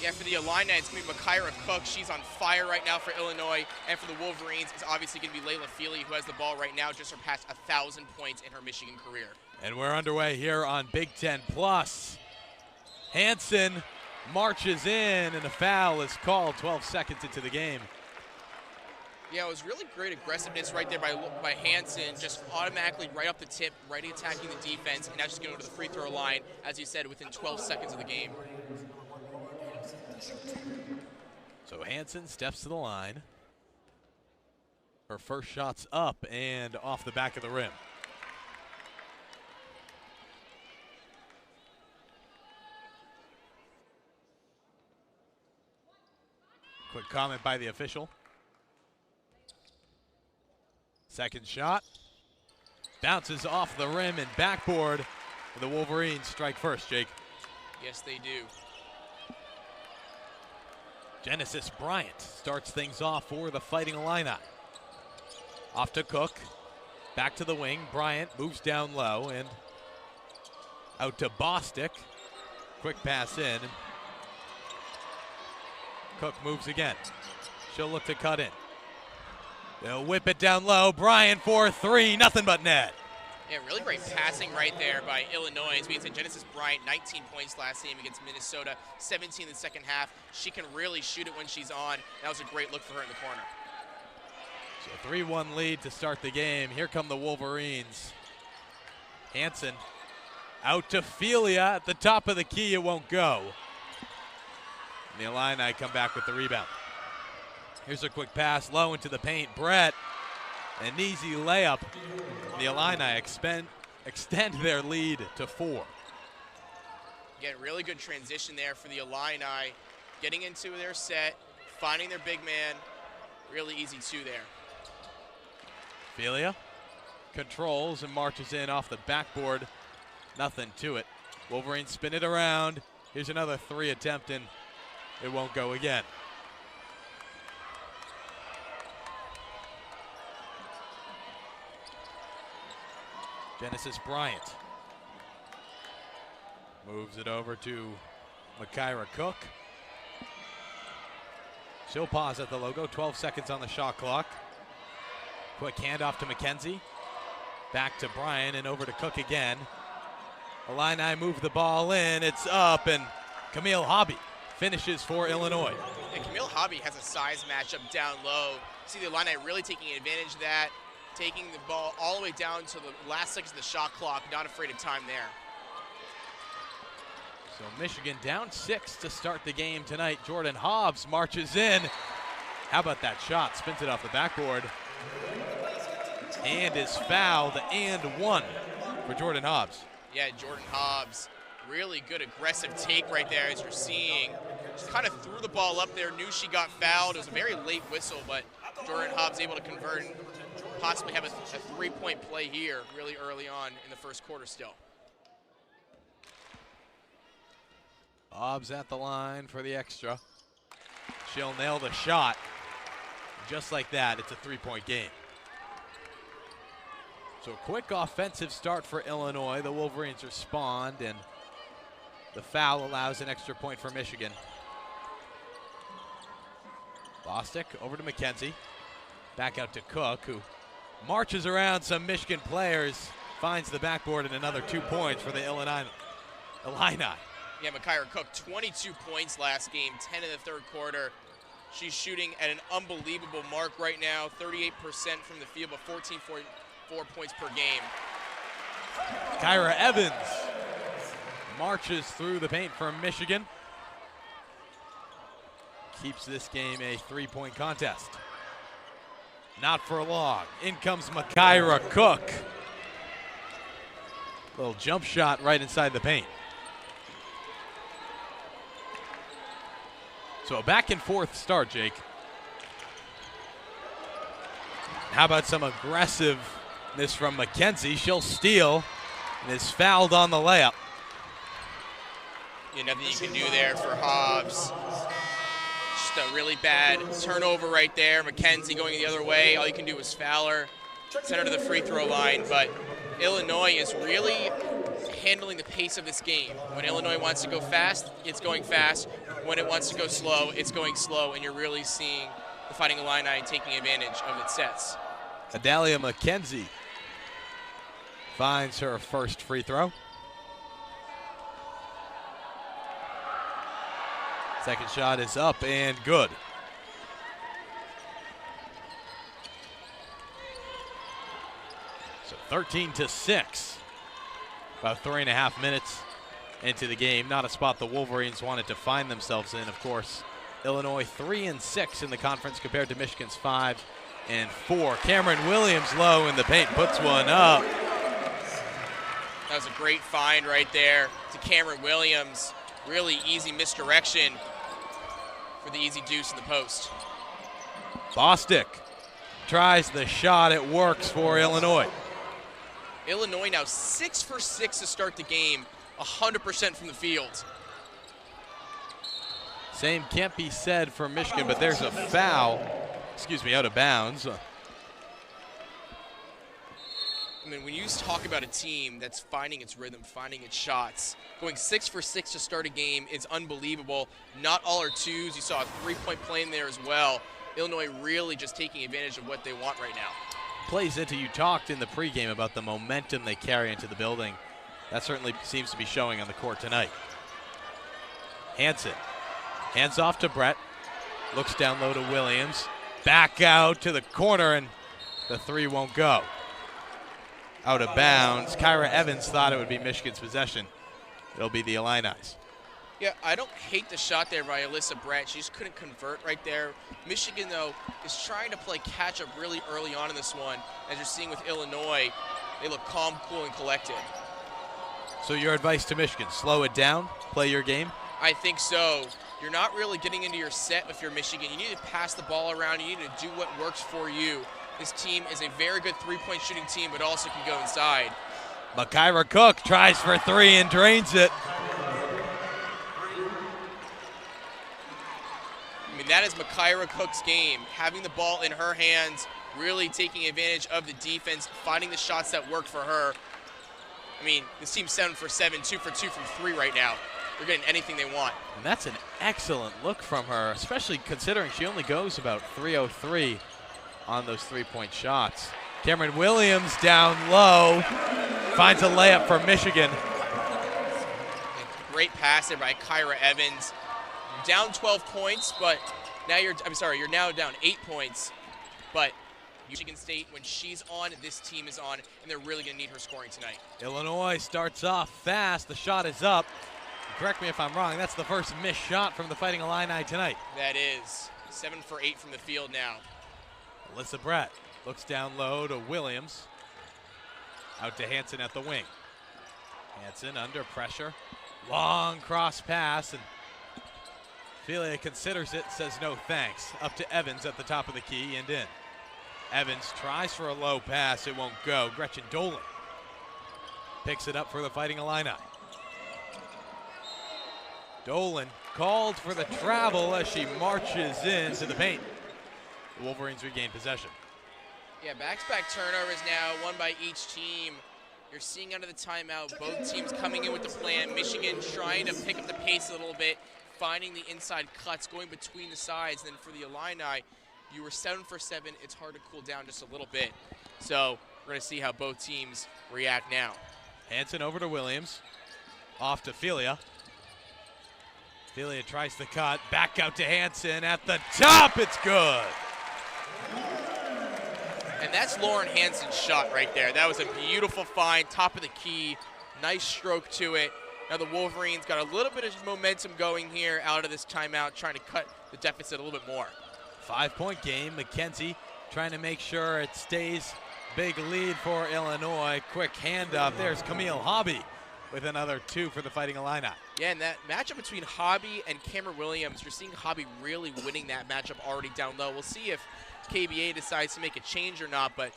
Yeah, for the Illini, it's going to be Makira Cook. She's on fire right now for Illinois. And for the Wolverines, it's obviously going to be Layla Feely, who has the ball right now, just surpassed 1,000 points in her Michigan career. And we're underway here on Big Ten Plus. Hansen marches in, and a foul is called 12 seconds into the game. Yeah, it was really great aggressiveness right there by Hansen, just automatically right up the tip, right attacking the defense, and now she's going to go to the free throw line, as you said, within 12 seconds of the game. So Hansen steps to the line. Her first shot's up and off the back of the rim. Quick comment by the official. Second shot. Bounces off the rim and backboard. The Wolverines strike first, Jake. Yes, they do. Genesis Bryant starts things off for the Fighting Illini. Off to Cook. Back to the wing. Bryant moves down low and out to Bostic. Quick pass in. Cook moves again. She'll look to cut in. They'll whip it down low. Bryant for three. Nothing but net. Yeah, really great passing right there by Illinois. As we said, Genesis Bryant, 19 points last game against Minnesota, 17 in the second half. She can really shoot it when she's on. That was a great look for her in the corner. So 3-1 lead to start the game. Here come the Wolverines. Hansen out to Felia at the top of the key. It won't go. And the Illini come back with the rebound. Here's a quick pass low into the paint. Brett, an easy layup. The Illini extend their lead to 4. Again, really good transition there for the Illini. Getting into their set, finding their big man. Really easy two there. Felia controls and marches in off the backboard. Nothing to it. Wolverines spin it around. Here's another three attempt, and it won't go again. Genesis Bryant moves it over to Makira Cook. She'll pause at the logo. 12 seconds on the shot clock. Quick handoff to McKenzie. Back to Bryant and over to Cook again. Illini move the ball in. It's up, and Camille Hobby finishes for Illinois. And Camille Hobby has a size matchup down low. See the Illini really taking advantage of that, taking the ball all the way down to the last seconds of the shot clock, not afraid of time there. So Michigan down 6 to start the game tonight. Jordan Hobbs marches in. How about that shot? Spins it off the backboard. And is fouled, and one for Jordan Hobbs. Yeah, Jordan Hobbs, really good aggressive take right there, as you're seeing. Just kind of threw the ball up there, knew she got fouled. It was a very late whistle, but Jordan Hobbs able to convert and possibly have a three-point play here really early on in the first quarter still. Hobbs at the line for the extra. She'll nail the shot. Just like that, it's a three-point game. So a quick offensive start for Illinois. The Wolverines respond, and the foul allows an extra point for Michigan. Bostic over to McKenzie. Back out to Cook, who marches around some Michigan players, finds the backboard, and another 2 points for the Illini. Yeah, Makira Cook, 22 points last game, 10 in the third quarter. She's shooting at an unbelievable mark right now, 38% from the field, but 14.4 points per game. Kyra Evans marches through the paint for Michigan. Keeps this game a three-point contest. Not for long. In comes Makira Cook. Little jump shot right inside the paint. So a back and forth start, Jake. How about some aggressiveness from McKenzie? She'll steal and is fouled on the layup. Yeah, nothing you can do there for Hobbs. Just a really bad turnover right there. McKenzie going the other way. All you can do is foul her, send her to the free throw line. But Illinois is really handling the pace of this game. When Illinois wants to go fast, it's going fast. When it wants to go slow, it's going slow, and you're really seeing the Fighting Illini taking advantage of its sets. Adalia McKenzie finds her first free throw. Second shot is up and good. So 13-6. About 3.5 minutes into the game. Not a spot the Wolverines wanted to find themselves in, of course. Illinois 3-6 in the conference compared to Michigan's 5-4. Cameron Williams low in the paint, puts one up. That was a great find right there to Cameron Williams. Really easy misdirection for the easy deuce in the post. Bostic tries the shot. It works for Illinois. Illinois now 6 for 6 to start the game, 100% from the field. Same can't be said for Michigan, but there's a foul. Out of bounds. I mean, when you talk about a team that's finding its rhythm, finding its shots, going 6 for 6 to start a game is unbelievable. Not all are twos. You saw a three-point play in there as well. Illinois really just taking advantage of what they want right now. Plays into, you talked in the pregame about the momentum they carry into the building. That certainly seems to be showing on the court tonight. Hanson, hands off to Brett. Looks down low to Williams. Back out to the corner, and the three won't go. Out of bounds. Kyra Evans thought it would be Michigan's possession. It'll be the Illini's. Yeah, I don't hate the shot there by Alyssa Brett. She just couldn't convert right there. Michigan, though, is trying to play catch-up really early on in this one. As you're seeing with Illinois, they look calm, cool, and collected. So your advice to Michigan, slow it down, play your game? I think so. You're not really getting into your set if you're Michigan. You need to pass the ball around. You need to do what works for you. This team is a very good three-point shooting team, but also can go inside. Makaira Cook tries for three and drains it. I mean, that is Makaira Cook's game. Having the ball in her hands, really taking advantage of the defense, finding the shots that work for her. I mean, this team's 7 for 7, 2 for 2 from 3 right now. They're getting anything they want. And that's an excellent look from her, especially considering she only goes about 303 on those three-point shots. Cameron Williams down low, finds a layup for Michigan. Great pass there by Kyra Evans. Down 12 points, but now you're now down 8 points. But Michigan State, when she's on, this team is on, and they're really going to need her scoring tonight. Illinois starts off fast. The shot is up. Correct me if I'm wrong. That's the first missed shot from the Fighting Illini tonight. That is 7 for 8 from the field now. Alyssa Brett looks down low to Williams. Out to Hanson at the wing. Hanson under pressure. Long cross pass, and Filia considers it, says no thanks. Up to Evans at the top of the key and in. Evans tries for a low pass. It won't go. Gretchen Dolan picks it up for the Fighting Illini. Dolan called for the travel as she marches into the paint. The Wolverines regain possession. Yeah, back-to-back turnovers now, one by each team. You're seeing under the timeout, both teams coming in with the plan. Michigan trying to pick up the pace a little bit, finding the inside cuts, going between the sides. And then for the Illini, you were 7 for 7. It's hard to cool down just a little bit. So we're going to see how both teams react now. Hanson over to Williams. Off to Filia. Filia tries the cut. Back out to Hanson at the top. It's good. And that's Lauren Hanson's shot right there. That was a beautiful find, top of the key. Nice stroke to it. Now the Wolverines got a little bit of momentum going here out of this timeout, trying to cut the deficit a little bit more. 5-point game. McKenzie trying to make sure it stays big lead for Illinois. Quick handoff. There's Camille Hobby with another 2 for the Fighting Illini. Yeah, and that matchup between Hobby and Cameron Williams, you're seeing Hobby really winning that matchup already down low. We'll see if KBA decides to make a change or not, but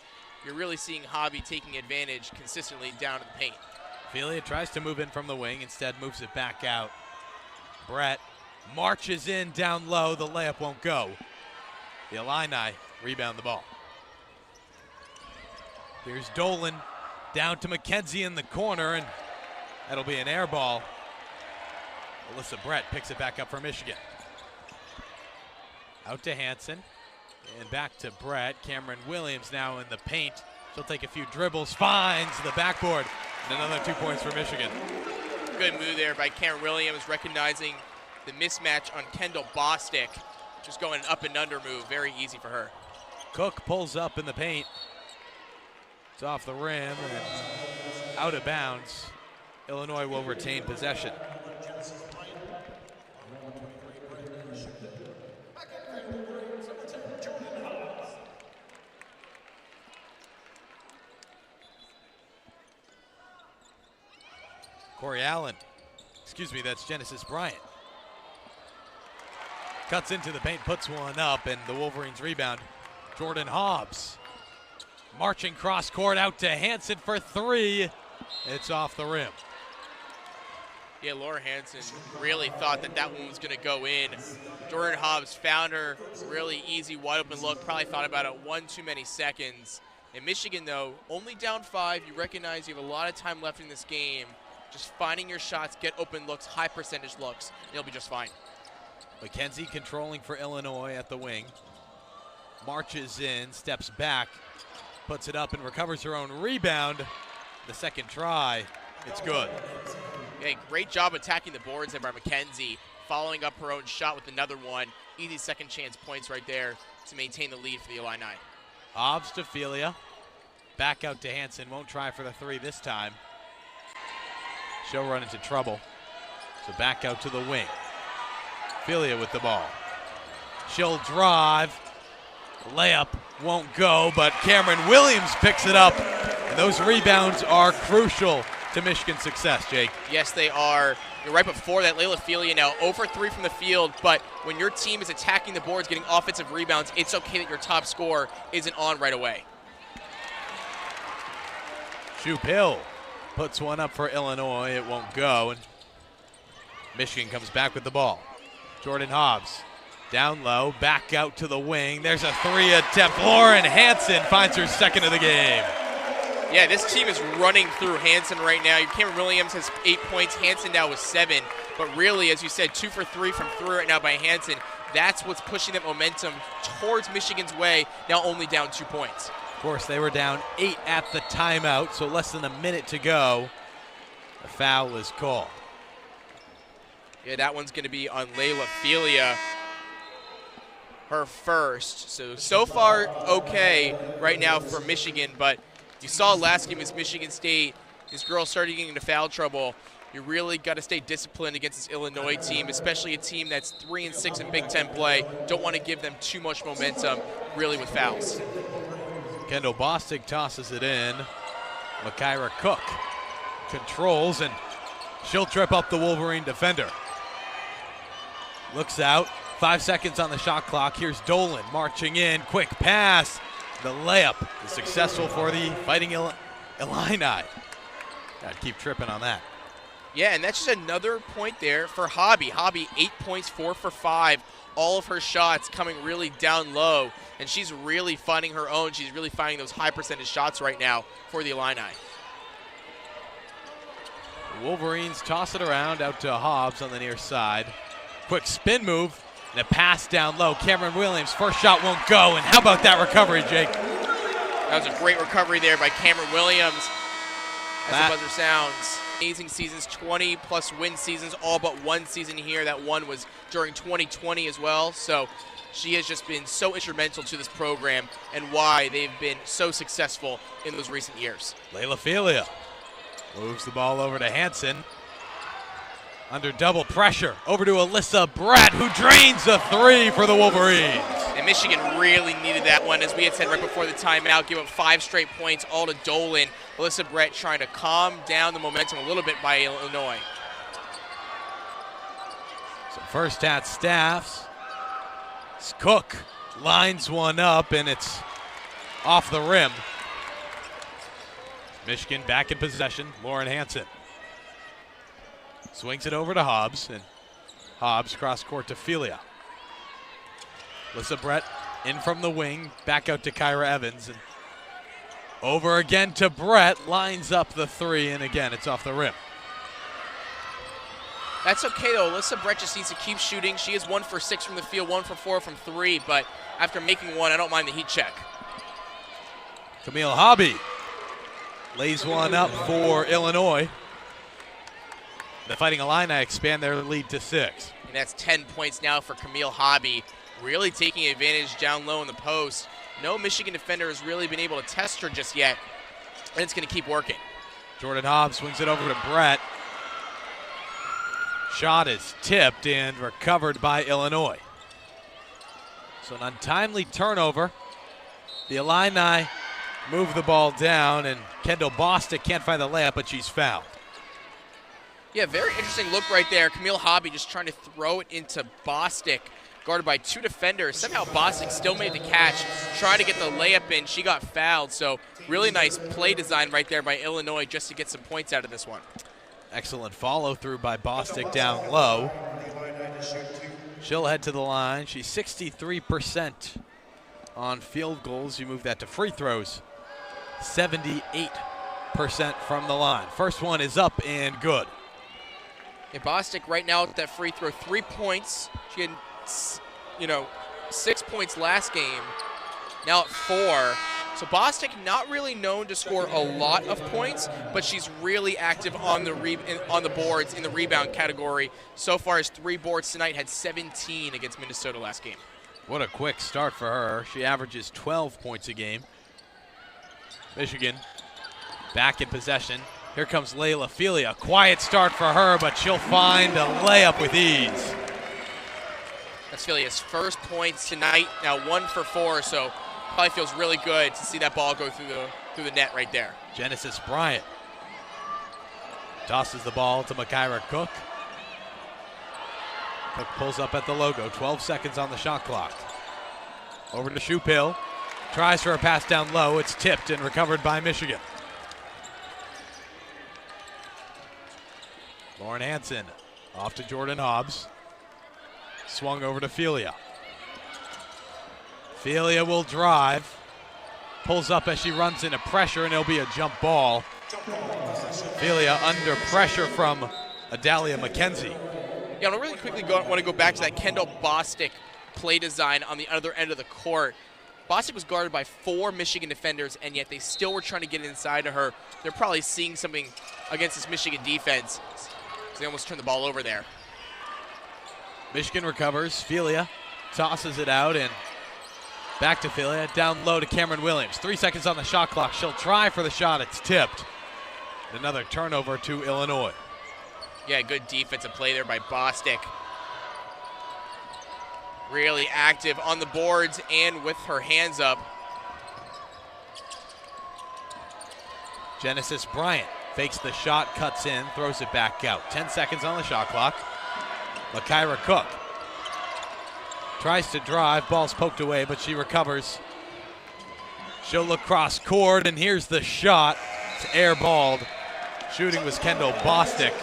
you're really seeing Hobby taking advantage consistently down in the paint. Filia tries to move in from the wing, instead moves it back out. Brett marches in down low. The layup won't go. The Illini rebound the ball. Here's Dolan down to McKenzie in the corner, and That'll be an air ball. Alyssa Brett picks it back up for Michigan. Out to Hanson and back to Brett. Cameron Williams now in the paint. She'll take a few dribbles, finds the backboard, and another 2 points for Michigan. Good move there by Cameron Williams, recognizing the mismatch on Kendall Bostic. Just going an up and under move, very easy for her. Cook pulls up in the paint. It's off the rim and out of bounds. Illinois will retain possession. Corey Allen, excuse me, that's Genesis Bryant. Cuts into the paint, puts one up, and the Wolverines rebound. Jordan Hobbs marching cross court out to Hanson for three. It's off the rim. Yeah, Laura Hanson really thought that one was going to go in. Jordan Hobbs found her, really easy, wide open look, probably thought about it one too many seconds. And Michigan, though, only down 5. You recognize you have a lot of time left in this game. Just finding your shots, get open looks, high percentage looks, and you'll be just fine. McKenzie controlling for Illinois at the wing. Marches in, steps back, puts it up and recovers her own rebound. The second try, it's good. Yeah, great job attacking the boards there by McKenzie, following up her own shot with another one. Easy second chance points right there to maintain the lead for the Illini. Hobbs to Felia. Back out to Hanson, won't try for the three this time. She'll run into trouble. So back out to the wing. Felia with the ball. She'll drive. Layup won't go, but Cameron Williams picks it up. And those rebounds are crucial to Michigan's success, Jake. Yes, they are. You're right before that, Layla Felia now 0 for 3 from the field, but when your team is attacking the boards, getting offensive rebounds, it's okay that your top scorer isn't on right away. Shoup Hill puts one up for Illinois. It won't go, and Michigan comes back with the ball. Jordan Hobbs down low, back out to the wing. There's a three attempt. Lauren Hanson finds her second of the game. Yeah, this team is running through Hanson right now. Cameron Williams has 8 points. Hanson now with 7. But really, as you said, 2 for 3 from 3 right now by Hanson. That's what's pushing that momentum towards Michigan's way, now only down 2 points. Of course, they were down 8 at the timeout, so less than a minute to go. The foul is called. Yeah, that one's going to be on Layla Felia, her first. So far, okay right now for Michigan, but you saw last game as Michigan State, these girls started getting into foul trouble. You really got to stay disciplined against this Illinois team, especially a team that's 3-6 in Big Ten play. Don't want to give them too much momentum, really, with fouls. Kendall Bostic tosses it in. Makira Cook controls, and she'll trip up the Wolverine defender. Looks out. 5 seconds on the shot clock. Here's Dolan marching in. Quick pass. The layup is successful for the Fighting Illini. Got to keep tripping on that. Yeah, and that's just another point there for Hobby. Hobby, 8 points, 4 for 5. All of her shots coming really down low, and she's really finding her own. She's really finding those high percentage shots right now for the Illini. The Wolverines toss it around out to Hobbs on the near side. Quick spin move and a pass down low. Cameron Williams, first shot won't go, and how about that recovery, Jake? That was a great recovery there by Cameron Williams. As the buzzer sounds. Amazing seasons, 20-plus win seasons, all but one season here. That one was during 2020 as well. So she has just been so instrumental to this program and why they've been so successful in those recent years. Layla Felia moves the ball over to Hanson. Under double pressure, over to Alyssa Brett, who drains a three for the Wolverines. And Michigan really needed that one, as we had said right before the timeout. Give up 5 straight points, all to Dolan. Alyssa Brett trying to calm down the momentum a little bit by Illinois. So first at Staffs. Cook lines one up, and it's off the rim. Michigan back in possession. Lauren Hanson swings it over to Hobbs, and Hobbs cross court to Felia. Alyssa Brett in from the wing, back out to Kyra Evans, and over again to Brett, lines up the three, and again it's off the rim. That's okay, though. Alyssa Brett just needs to keep shooting. She is 1 for 6 from the field, 1 for 4 from 3, but after making one, I don't mind the heat check. Camille Hobby lays one up for Illinois. The Fighting Illini expand their lead to 6. And that's 10 points now for Camille Hobby, really taking advantage down low in the post. No Michigan defender has really been able to test her just yet, and it's going to keep working. Jordan Hobbs swings it over to Brett. Shot is tipped and recovered by Illinois. So an untimely turnover. The Illini move the ball down, and Kendall Bostic can't find the layup, but she's fouled. Yeah, very interesting look right there. Camille Hobby just trying to throw it into Bostic, guarded by 2 defenders. Somehow Bostic still made the catch, trying to get the layup in. She got fouled, so really nice play design right there by Illinois just to get some points out of this one. Excellent follow through by Bostic down low. She'll head to the line. She's 63% on field goals. You move that to free throws. 78% from the line. First one is up and good. Yeah, Bostic right now with that free throw, 3 points. She had, 6 points last game. Now at 4. So Bostic not really known to score a lot of points, but she's really active on the boards in the rebound category. So far as 3 boards tonight, had 17 against Minnesota last game. What a quick start for her. She averages 12 points a game. Michigan back in possession. Here comes Layla Felia. Quiet start for her, but she'll find a layup with ease. That's Felia's first points tonight. Now 1 for 4, so probably feels really good to see that ball go through the net right there. Genesis Bryant tosses the ball to Makira Cook. Cook pulls up at the logo. 12 seconds on the shot clock. Over to Shupill. Tries for a pass down low. It's tipped and recovered by Michigan. Lauren Hansen off to Jordan Hobbs. Swung over to Felia. Felia will drive. Pulls up as she runs into pressure, and it'll be a jump ball. Felia under pressure from Adalia McKenzie. Yeah, I really quickly want to go back to that Kendall Bostic play design on the other end of the court. Bostic was guarded by 4 Michigan defenders, and yet they still were trying to get inside of her. They're probably seeing something against this Michigan defense. So they almost turned the ball over there. Michigan recovers. Felia tosses it out, and back to Felia. Down low to Cameron Williams. 3 seconds on the shot clock. She'll try for the shot. It's tipped. Another turnover to Illinois. Yeah, good defensive play there by Bostic. Really active on the boards and with her hands up. Genesis Bryant fakes the shot, cuts in, throws it back out. 10 seconds on the shot clock. Makira Cook tries to drive, ball's poked away, but she recovers. She'll look cross court, and here's the shot. It's airballed. Shooting was Kendall Bostic.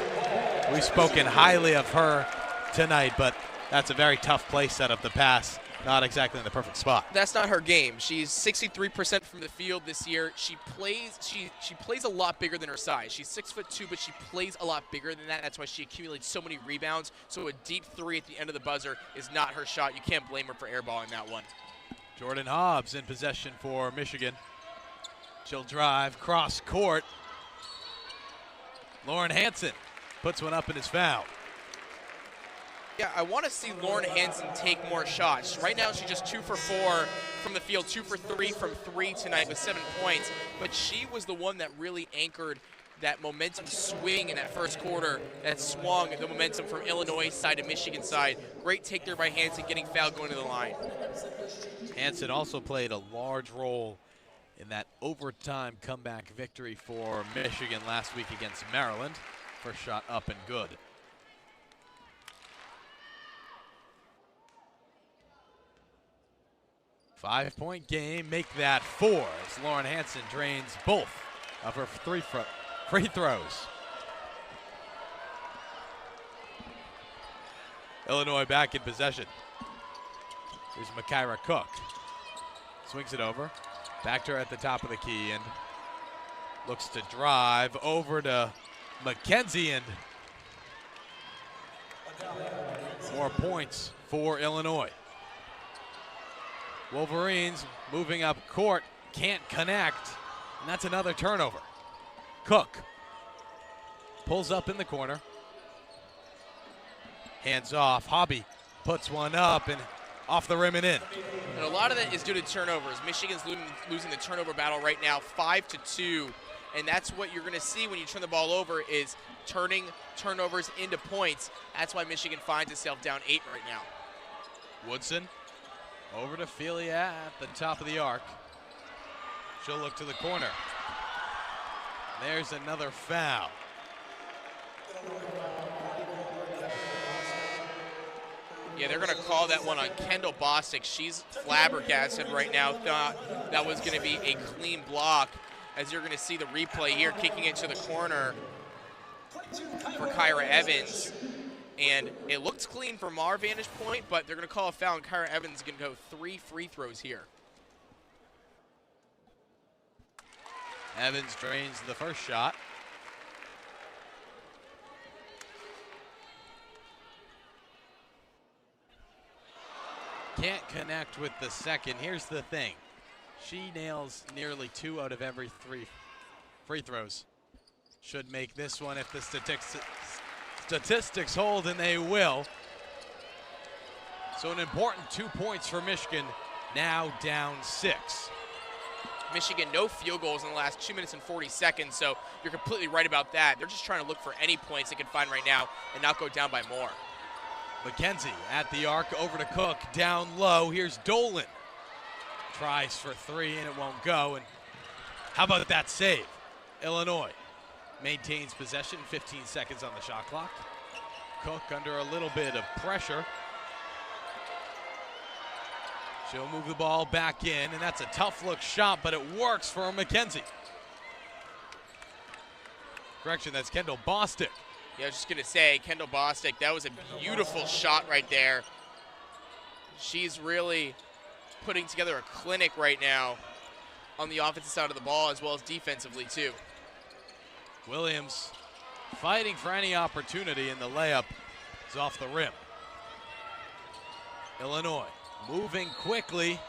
We've spoken highly of her tonight, but that's a very tough play setup. The pass, not exactly in the perfect spot. That's not her game. She's 63% from the field this year. She plays a lot bigger than her size. She's 6'2", but she plays a lot bigger than that. That's why she accumulates so many rebounds. So a deep 3 at the end of the buzzer is not her shot. You can't blame her for airballing that one. Jordan Hobbs in possession for Michigan. She'll drive cross court. Lauren Hansen puts one up and is fouled. Yeah, I want to see Lauren Hansen take more shots. Right now, she's just 2 for 4 from the field, 2 for 3 from 3 tonight with 7 points. But she was the one that really anchored that momentum swing in that first quarter that swung the momentum from Illinois side to Michigan side. Great take there by Hansen, getting fouled going to the line. Hansen also played a large role in that overtime comeback victory for Michigan last week against Maryland. First shot up and good. Five-point game, make that 4 as Lauren Hansen drains both of her free throws. Illinois back in possession. Here's Makira Cook. Swings it over. Back to her at the top of the key and looks to drive over to McKenzie, and More points for Illinois. Wolverines moving up court, can't connect, and that's another turnover. Cook pulls up in the corner. Hands off. Hobby puts one up and off the rim and in. And a lot of that is due to turnovers. Michigan's losing the turnover battle right now, 5-2. And that's what you're going to see when you turn the ball over is turning turnovers into points. That's why Michigan finds itself down 8 right now. Woodson over to Felia at the top of the arc. She'll look to the corner. There's another foul. Yeah, they're going to call that one on Kendall Bostic. She's flabbergasted right now. Thought that was going to be a clean block. As you're going to see the replay here, kicking it to the corner for Kyra Evans. And it looks clean from our vantage point, but they're going to call a foul, and Kyra Evans is going to go 3 free throws here. Evans drains the first shot. Can't connect with the second. Here's the thing. She nails nearly 2 out of every 3 free throws. Should make this one if the statistics hold, and they will. So an important 2 points for Michigan, now down 6. Michigan, no field goals in the last 2 minutes and 40 seconds, so you're completely right about that. They're just trying to look for any points they can find right now and not go down by more. McKenzie at the arc, over to Cook, down low. Here's Dolan. Tries for 3 and it won't go. And how about that save? Illinois maintains possession, 15 seconds on the shot clock. Cook under a little bit of pressure. She'll move the ball back in, and that's a tough look shot, but it works for McKenzie. Correction, that's Kendall Bostic. Yeah, I was just going to say, Kendall Bostic, that was a beautiful shot right there. She's really putting together a clinic right now on the offensive side of the ball as well as defensively too. Williams fighting for any opportunity, and the layup is off the rim. Illinois moving quickly.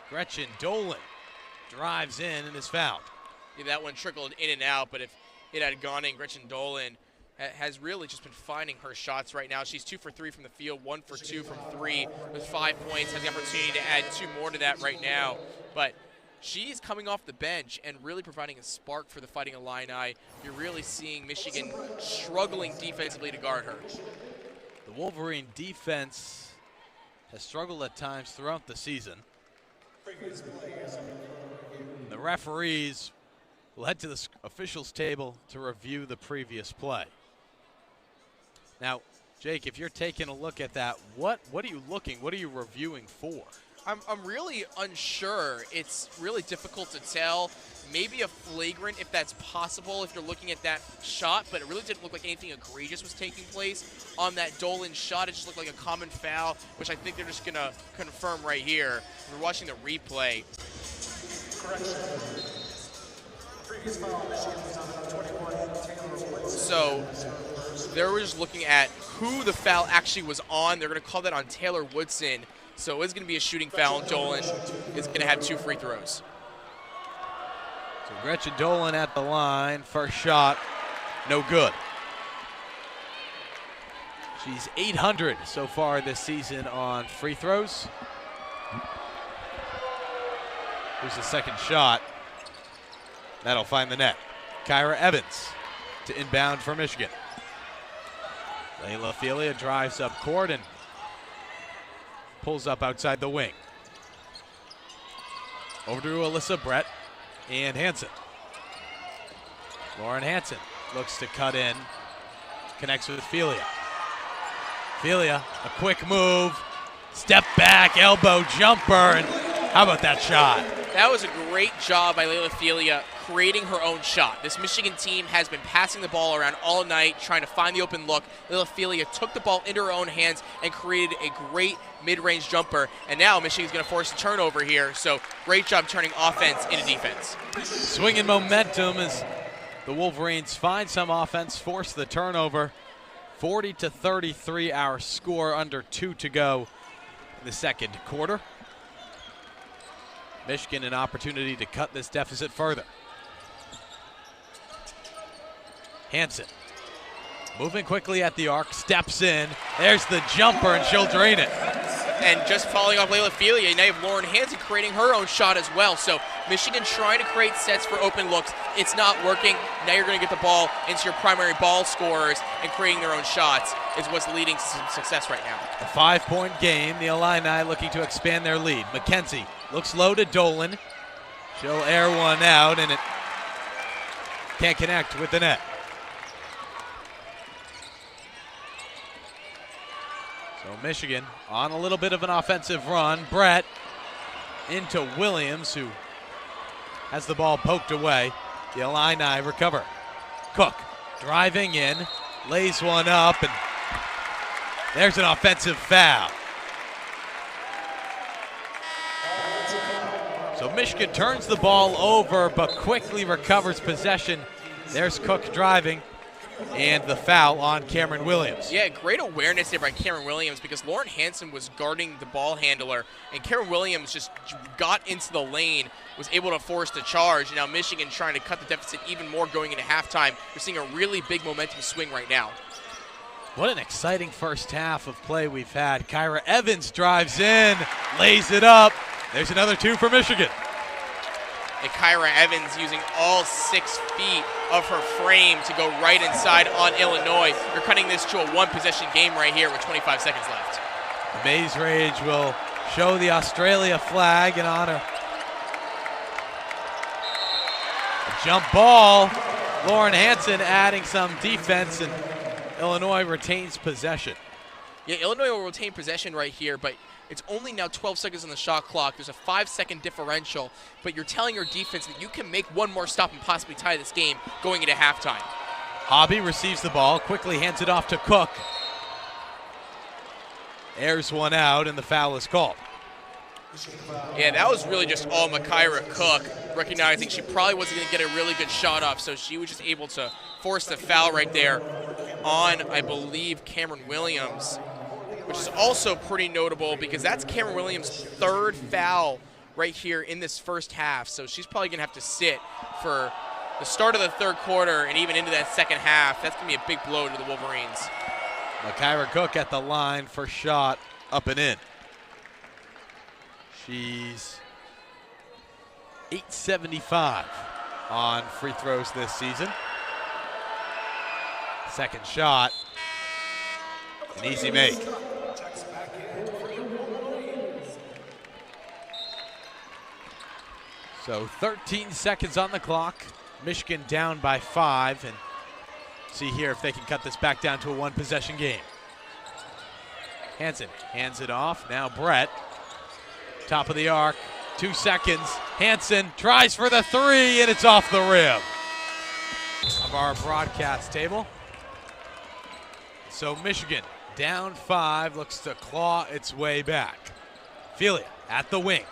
Gretchen Dolan drives in and is fouled. Yeah, that one trickled in and out, but if it had gone in, Gretchen Dolan has really just been finding her shots right now. She's 2 for 3 from the field, 1 for 2 from 3 with 5 points. Has the opportunity to add 2 more to that right now. But she's coming off the bench and really providing a spark for the Fighting Illini. You're really seeing Michigan struggling defensively to guard her. The Wolverine defense has struggled at times throughout the season. The referees will head to the officials table to review the previous play. Now, Jake, if you're taking a look at that, what are you looking, what are you reviewing for? I'm really unsure. It's really difficult to tell. Maybe a flagrant if that's possible if you're looking at that shot, but it really didn't look like anything egregious was taking place on that Dolan shot. It just looked like a common foul, which I think they're just going to confirm right here. We're watching the replay. So they were just looking at who the foul actually was on. They're going to call that on Taylor Woodson. So it's going to be a shooting foul. Dolan is going to have 2 free throws. So Gretchen Dolan at the line. First shot, no good. She's 800 so far this season on free throws. Here's the second shot. That'll find the net. Kyra Evans to inbound for Michigan. Layla Felia drives up court and pulls up outside the wing. Over to Alyssa Brett and Hansen. Lauren Hansen looks to cut in. Connects with Felia. Felia, a quick move. Step back, elbow jumper, and how about that shot? That was a great job by Layla Felia creating her own shot. This Michigan team has been passing the ball around all night, trying to find the open look. Layla Felia took the ball into her own hands and created a great mid-range jumper. And now Michigan's going to force a turnover here. So great job turning offense into defense. Swinging momentum as the Wolverines find some offense, force the turnover. 40-33 our score, under 2 to go in the second quarter. Michigan an opportunity to cut this deficit further. Hansen moving quickly at the arc, steps in. There's the jumper, and she'll drain it. And just following off Layla Felia, now you have Lauren Hansen creating her own shot as well. So Michigan trying to create sets for open looks. It's not working. Now you're going to get the ball into your primary ball scorers, and creating their own shots is what's leading to some success right now. A 5-point game. The Illini looking to expand their lead. McKenzie looks low to Dolan. She'll air one out, and it can't connect with the net. So Michigan on a little bit of an offensive run. Brett into Williams, who has the ball poked away. The Illini recover. Cook driving in, lays one up, and there's an offensive foul. So Michigan turns the ball over, but quickly recovers possession. There's Cook driving, and the foul on Cameron Williams. Yeah, great awareness there by Cameron Williams, because Lauren Hansen was guarding the ball handler, and Cameron Williams just got into the lane, was able to force the charge, and now Michigan trying to cut the deficit even more going into halftime. We're seeing a really big momentum swing right now. What an exciting first half of play we've had. Kyra Evans drives in, lays it up. There's another 2 for Michigan. And Kyra Evans using all 6 feet of her frame to go right inside on Illinois. You're cutting this to a 1-possession game right here with 25 seconds left. Maze Rage will show the Australia flag in honor. A jump ball. Lauren Hansen adding some defense, and Illinois retains possession. Yeah, Illinois will retain possession right here, but it's only now 12 seconds on the shot clock. There's a 5-second differential, but you're telling your defense that you can make one more stop and possibly tie this game going into halftime. Hobby receives the ball, quickly hands it off to Cook. Airs one out, and the foul is called. Yeah, that was really just all Makaira Cook, recognizing she probably wasn't going to get a really good shot off, so she was just able to force the foul right there on, I believe, Cameron Williams, which is also pretty notable because that's Cameron Williams' 3rd foul right here in this first half. So she's probably going to have to sit for the start of the 3rd quarter and even into that second half. That's going to be a big blow to the Wolverines. Makaira Cook at the line for shot, up and in. She's 875 on free throws this season. Second shot, an easy make. So 13 seconds on the clock. Michigan down by 5, and see here if they can cut this back down to a 1-possession game. Hansen hands it off. Now Brett, top of the arc, 2 seconds. Hansen tries for the 3, and it's off the rim of our broadcast table. So Michigan down 5, looks to claw its way back. Felia at the wing,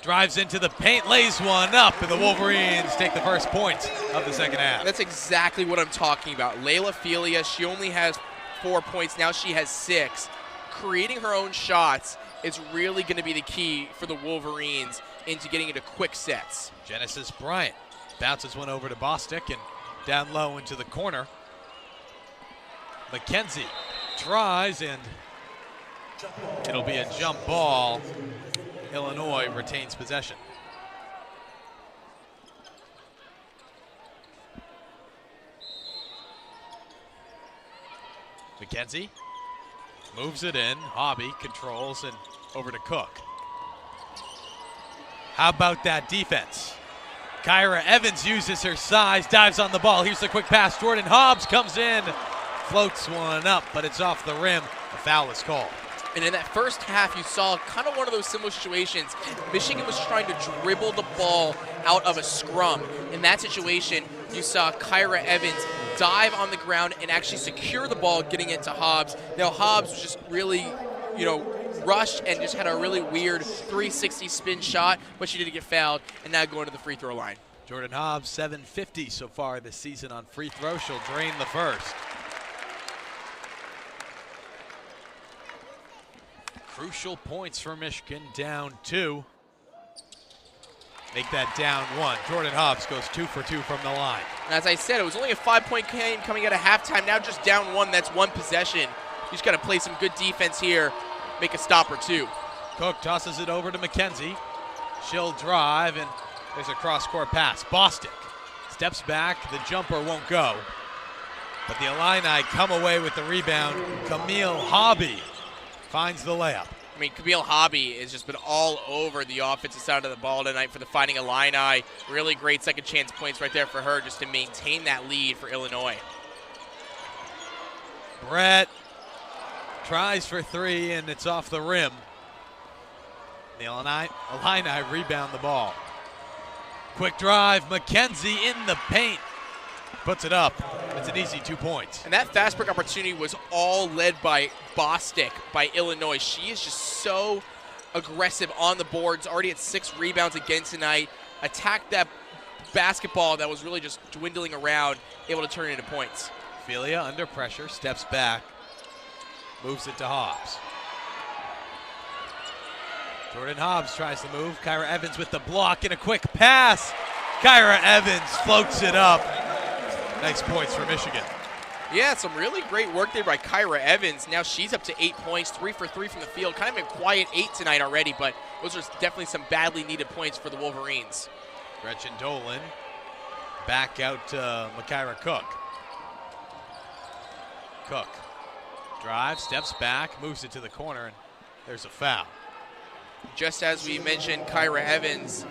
drives into the paint, lays one up, and the Wolverines take the first points of the second half. That's exactly what I'm talking about. Layla Felia, she only has 4 points. Now she has 6. Creating her own shots is really going to be the key for the Wolverines into getting into quick sets. Genesis Bryant bounces one over to Bostic and down low into the corner. McKenzie tries, and it'll be a jump ball. Illinois retains possession. McKenzie moves it in. Hobby controls and over to Cook. How about that defense? Kyra Evans uses her size, dives on the ball. Here's the quick pass. Jordan Hobbs comes in, floats one up, but it's off the rim. A foul is called. And in that first half, you saw kind of one of those similar situations. Michigan was trying to dribble the ball out of a scrum. In that situation, you saw Kyra Evans dive on the ground and actually secure the ball getting it to Hobbs. Now, Hobbs was just really, rushed and just had a really weird 360 spin shot, but she did get fouled and now going to the free throw line. Jordan Hobbs, 750 so far this season on free throw. She'll drain the first. Crucial points for Michigan, down 2. Make that down 1. Jordan Hobbs goes 2 for 2 from the line. As I said, it was only a 5-point game coming out of halftime. Now just down 1, that's 1 possession. You just got to play some good defense here, make a stop or 2. Cook tosses it over to McKenzie. She'll drive, and there's a cross-court pass. Bostic steps back. The jumper won't go. But the Illini come away with the rebound. Camille Hobby finds the layup. I mean, Camille Hobby has just been all over the offensive side of the ball tonight for the Fighting Illini. Really great second chance points right there for her just to maintain that lead for Illinois. Brett tries for 3, and it's off the rim. The Illini rebound the ball. Quick drive, McKenzie in the paint. Puts it up. It's an easy 2 points. And that fast break opportunity was all led by Bostic by Illinois. She is just so aggressive on the boards, already at 6 rebounds again tonight. Attacked that basketball that was really just dwindling around, able to turn it into points. Ophelia under pressure, steps back, moves it to Hobbs. Jordan Hobbs tries to move. Kyra Evans with the block and a quick pass. Kyra Evans floats it up. Nice points for Michigan. Yeah, some really great work there by Kyra Evans. Now she's up to 8 points, 3 for 3 from the field. Kind of a quiet 8 tonight already, but those are definitely some badly needed points for the Wolverines. Gretchen Dolan back out to Makira Cook. Cook drives, steps back, moves it to the corner, and there's a foul. Just as we mentioned, Kyra Evans,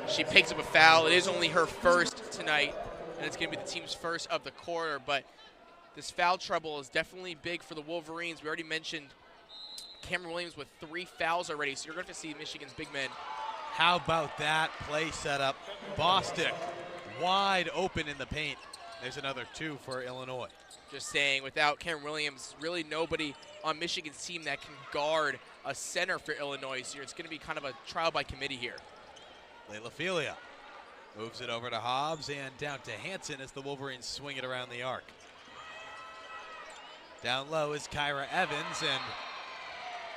she picks up a foul. It is only her first tonight, and it's going to be the team's first of the quarter, but this foul trouble is definitely big for the Wolverines. We already mentioned Cameron Williams with 3 fouls already, so you're going to see Michigan's big men. How about that play setup? Bostic wide open in the paint. There's another 2 for Illinois. Just saying, without Cameron Williams, really nobody on Michigan's team that can guard a center for Illinois. So it's going to be kind of a trial by committee here. Layla Felia moves it over to Hobbs and down to Hanson as the Wolverines swing it around the arc. Down low is Kyra Evans and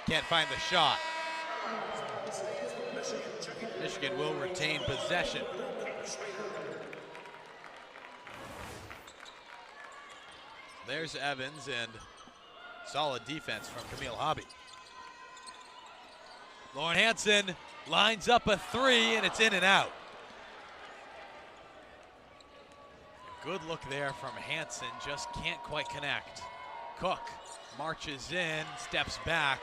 can't find the shot. Michigan will retain possession. There's Evans and solid defense from Camille Hobby. Lauren Hanson lines up a 3 and it's in and out. Good look there from Hanson, just can't quite connect. Cook marches in, steps back.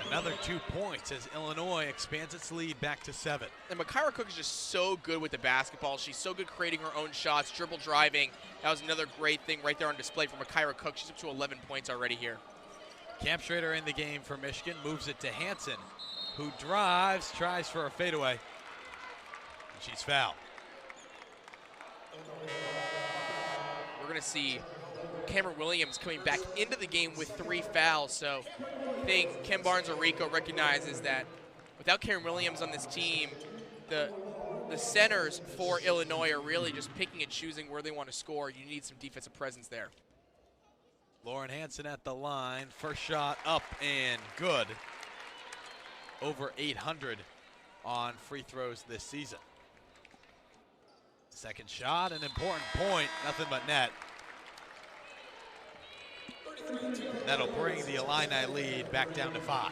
Another 2 points as Illinois expands its lead back to 7. And Makira Cook is just so good with the basketball. She's so good creating her own shots, dribble driving. That was another great thing right there on display from Makira Cook. She's up to 11 points already here. Camp Schrader in the game for Michigan, moves it to Hanson, who drives, tries for a fadeaway, and she's fouled. We're going to see Cameron Williams coming back into the game with 3 fouls. So I think Ken Barnes-Orico recognizes that without Cameron Williams on this team, the centers for Illinois are really just picking and choosing where they want to score. You need some defensive presence there. Lauren Hanson at the line, first shot up and good. Over 800 on free throws this season. Second shot, an important point, nothing but net. That'll bring the Illini lead back down to 5.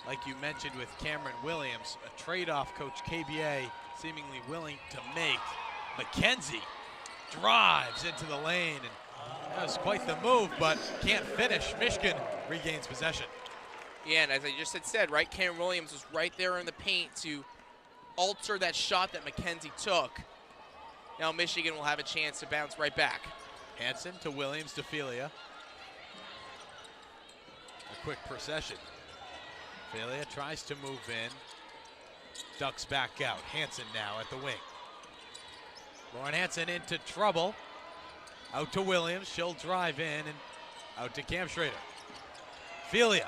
Like you mentioned with Cameron Williams, a trade-off Coach KBA seemingly willing to make. McKenzie drives into the lane, and that was quite the move, but can't finish. Michigan regains possession. Yeah, and as I just had said, right, Cameron Williams was right there in the paint to alter that shot that McKenzie took. Now Michigan will have a chance to bounce right back. Hanson to Williams to Felia. A quick procession. Felia tries to move in. Ducks back out. Hanson now at the wing. Lauren Hanson into trouble. Out to Williams. She'll drive in and out to Cam Schrader. Felia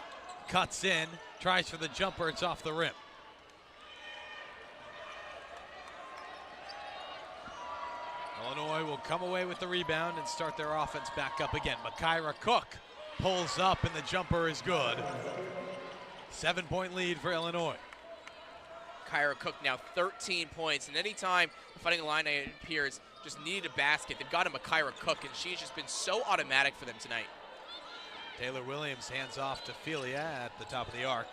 cuts in. Tries for the jumper. It's off the rim. Illinois will come away with the rebound and start their offense back up again. Makira Cook pulls up and the jumper is good. 7-point lead for Illinois. Kyra Cook now 13 points, and anytime the Fighting Illini appears, just needed a basket, they've got a Makira Cook, and she's just been so automatic for them tonight. Taylor Williams hands off to Felia at the top of the arc.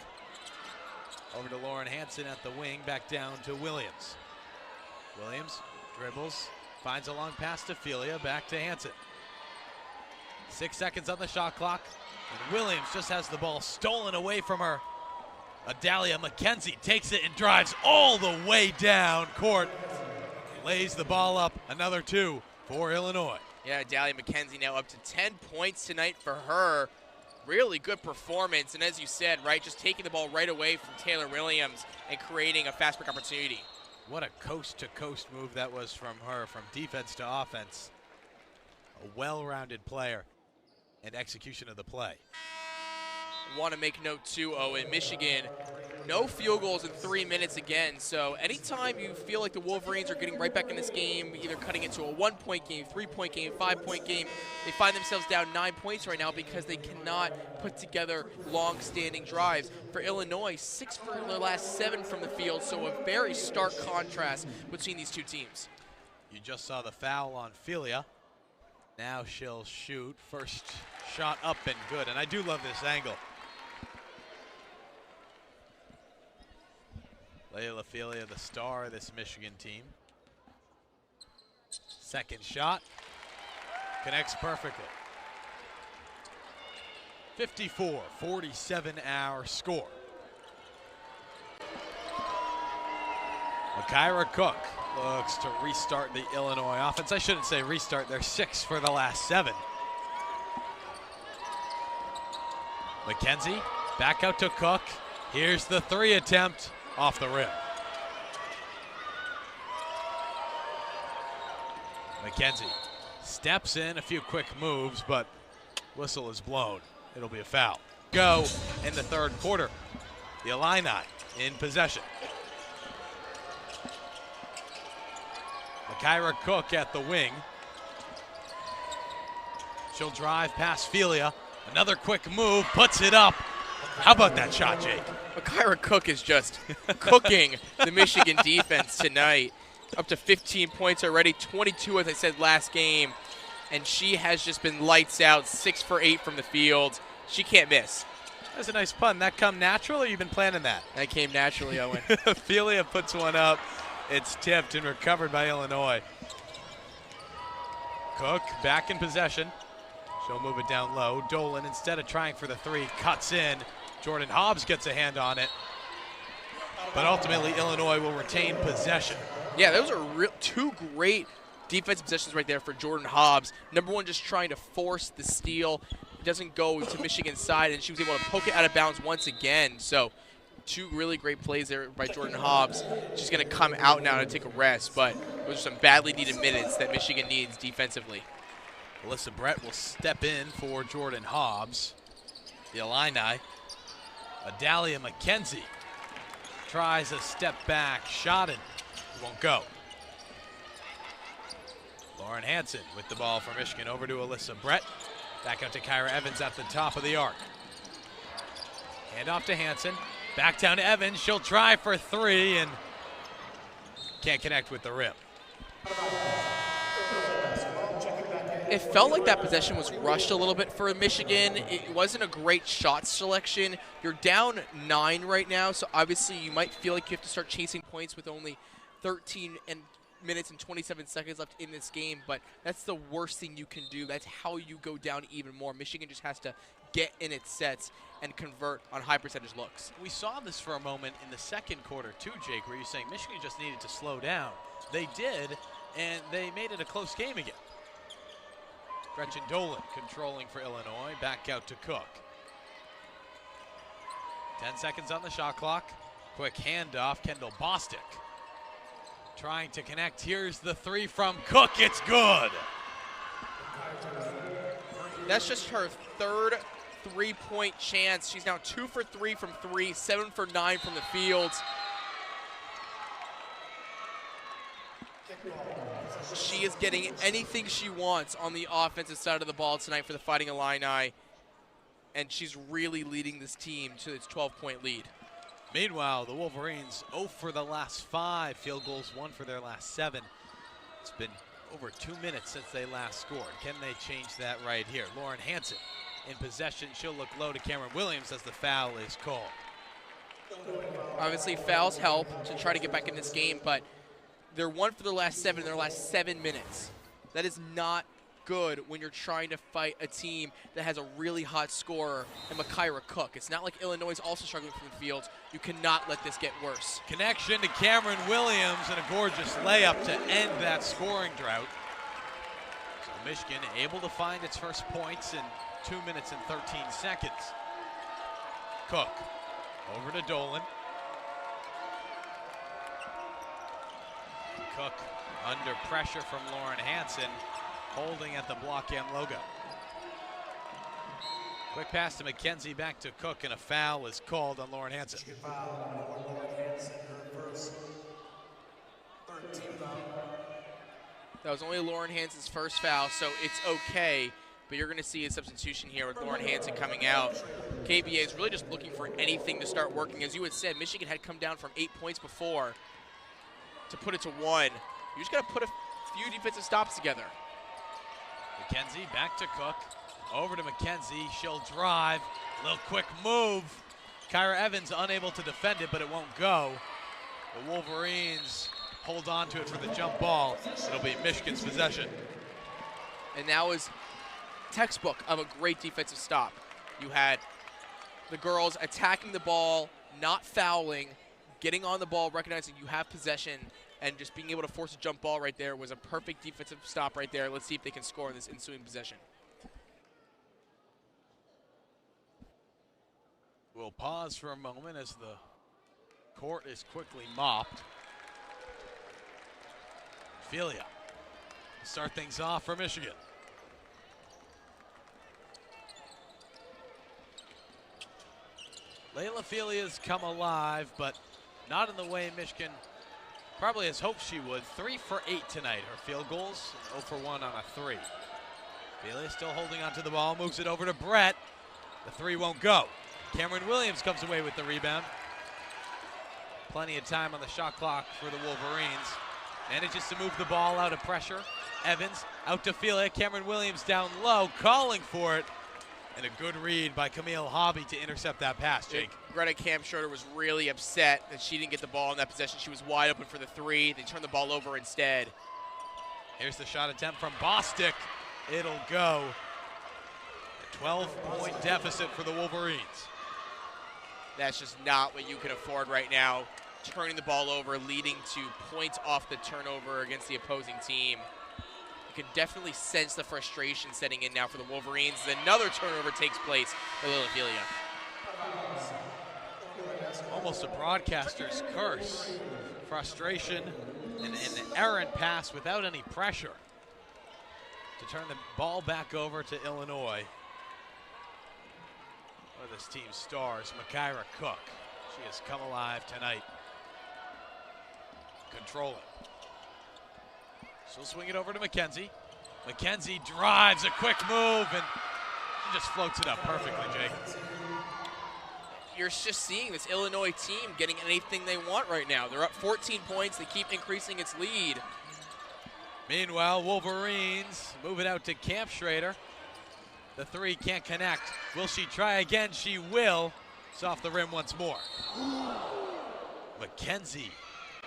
Over to Lauren Hansen at the wing, back down to Williams. Williams dribbles, finds a long pass to Felia, back to Hansen. 6 seconds on the shot clock, and Williams just has the ball stolen away from her. Adalia McKenzie takes it and drives all the way down court. Lays the ball up, another 2 for Illinois. Yeah, Adalia McKenzie now up to 10 points tonight for her. Really good performance, and as you said, right, just taking the ball right away from Taylor Williams and creating a fast break opportunity. What a coast-to-coast move that was from her, from defense to offense. A well-rounded player and execution of the play. Want to make note too, Owen, Michigan, no field goals in 3 minutes again. So anytime you feel like the Wolverines are getting right back in this game, either cutting it to a 1-point game, 3-point game, 5-point game, they find themselves down 9 points right now because they cannot put together long-standing drives. For Illinois, 6 for their last 7 from the field, so a very stark contrast between these two teams. You just saw the foul on Felia. Now she'll shoot. First shot up and good, and I do love this angle. Layla Felia, the star of this Michigan team. Second shot, connects perfectly. 54-47 our score. Makira Cook looks to restart the Illinois offense. I shouldn't say restart, they're 6 for the last 7. McKenzie, back out to Cook. Here's the 3 attempt. Off the rim. McKenzie steps in, a few quick moves, but whistle is blown. It'll be a foul. Go in the third quarter. The Illini in possession. Makira Cook at the wing. She'll drive past Felia. Another quick move, puts it up. How about that shot, Jake? Makira Cook is just cooking the Michigan defense tonight. Up to 15 points already, 22 as I said last game. And she has just been lights out, 6 for 8 from the field. She can't miss. That's a nice pun. That come natural, or you've been planning that? That came naturally, Owen. Felia puts one up. It's tipped and recovered by Illinois. Cook back in possession. She'll move it down low. Dolan, instead of trying for the 3, cuts in. Jordan Hobbs gets a hand on it. But ultimately, Illinois will retain possession. Yeah, those are 2 great defensive possessions right there for Jordan Hobbs. Number 1, just trying to force the steal. It doesn't go to Michigan's side, and she was able to poke it out of bounds once again. So 2 really great plays there by Jordan Hobbs. She's going to come out now to take a rest, but those are some badly needed minutes that Michigan needs defensively. Alyssa Brett will step in for Jordan Hobbs. The Illini. Adalia McKenzie tries a step back shot and won't go. Lauren Hansen with the ball for Michigan over to Alyssa Brett. Back out to Kyra Evans at the top of the arc. Hand off to Hansen. Back down to Evans. She'll try for 3 and can't connect with the rim. It felt like that possession was rushed a little bit for Michigan. It wasn't a great shot selection. You're down 9 right now, so obviously you might feel like you have to start chasing points with only 13 minutes and 27 seconds left in this game, but that's the worst thing you can do. That's how you go down even more. Michigan just has to get in its sets and convert on high percentage looks. We saw this for a moment in the second quarter too, Jake, where you're saying Michigan just needed to slow down. They did, and they made it a close game again. Gretchen Dolan controlling for Illinois. Back out to Cook. 10 seconds on the shot clock. Quick handoff. Kendall Bostic trying to connect. Here's the 3 from Cook. It's good. That's just her 3rd 3-point chance. She's now 2 for 3 from 3, 7 for 9 from the field. She She is getting anything she wants on the offensive side of the ball tonight for the Fighting Illini, and she's really leading this team to its 12-point lead. Meanwhile, the Wolverines 0 for the last 5 field goals, 1 for their last 7. It's been over 2 minutes since they last scored. Can they change that right here? Lauren Hansen in possession. She'll look low to Cameron Williams as the foul is called. Obviously, fouls help to try to get back in this game, but they're 1 for their last 7 in their last 7 minutes. That is not good when you're trying to fight a team that has a really hot scorer in Makaira Cook. It's not like Illinois is also struggling from the field. You cannot let this get worse. Connection to Cameron Williams and a gorgeous layup to end that scoring drought. So Michigan able to find its first points in 2 minutes and 13 seconds. Cook over to Dolan. Cook under pressure from Lauren Hansen, holding at the block and logo. Quick pass to McKenzie, back to Cook, and a foul is called on Lauren Hansen. That was only Lauren Hansen's first foul, so it's okay, but you're going to see a substitution here with Lauren Hansen coming out. KBA is really just looking for anything to start working. As you had said, Michigan had come down from 8 points before to put it to 1. You just got to put a few defensive stops together. McKenzie back to Cook, over to McKenzie. She'll drive, little quick move. Kyra Evans unable to defend it, but it won't go. The Wolverines hold on to it for the jump ball. It'll be Michigan's possession. And that was textbook of a great defensive stop. You had the girls attacking the ball, not fouling, getting on the ball, recognizing you have possession, and just being able to force a jump ball right there was a perfect defensive stop right there. Let's see if they can score in this ensuing possession. We'll pause for a moment as the court is quickly mopped. Filia start things off for Michigan. Layla Filia's come alive, but not in the way Michigan probably has hoped she would. 3 for 8 tonight. Her field goals, 0 for 1 on a 3. Filia still holding onto the ball, moves it over to Brett. The 3 won't go. Cameron Williams comes away with the rebound. Plenty of time on the shot clock for the Wolverines. Manages to move the ball out of pressure. Evans out to Filia. Cameron Williams down low, calling for it. And a good read by Camille Hobby to intercept that pass, Jake. Greta Kampschroeder was really upset that she didn't get the ball in that possession. She was wide open for the 3. They turned the ball over instead. Here's the shot attempt from Bostic. It'll go. A 12-point deficit for the Wolverines. That's just not what you can afford right now. Turning the ball over, leading to points off the turnover against the opposing team. You can definitely sense the frustration setting in now for the Wolverines. Another turnover takes place for Littlefilia. Almost a broadcaster's curse. Frustration and an errant pass without any pressure to turn the ball back over to Illinois. One of this team's stars, Makaira Cook. She has come alive tonight. Control it. She'll swing it over to McKenzie. McKenzie drives, a quick move, and she just floats it up perfectly, Jake. You're just seeing this Illinois team getting anything they want right now. They're up 14 points. They keep increasing its lead. Meanwhile, Wolverines move it out to Kampschroeder. The 3 can't connect. Will she try again? She will. It's off the rim once more. McKenzie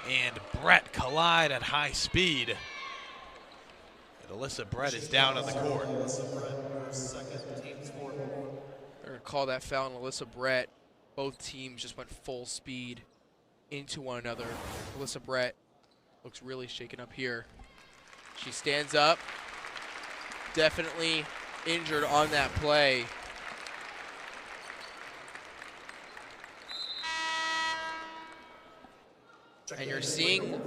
and Brett collide at high speed. And Alyssa Brett is down on the court. They're going to call that foul on Alyssa Brett. Both teams just went full speed into one another. Alyssa Brett looks really shaken up here. She stands up. Definitely injured on that play. And you're seeing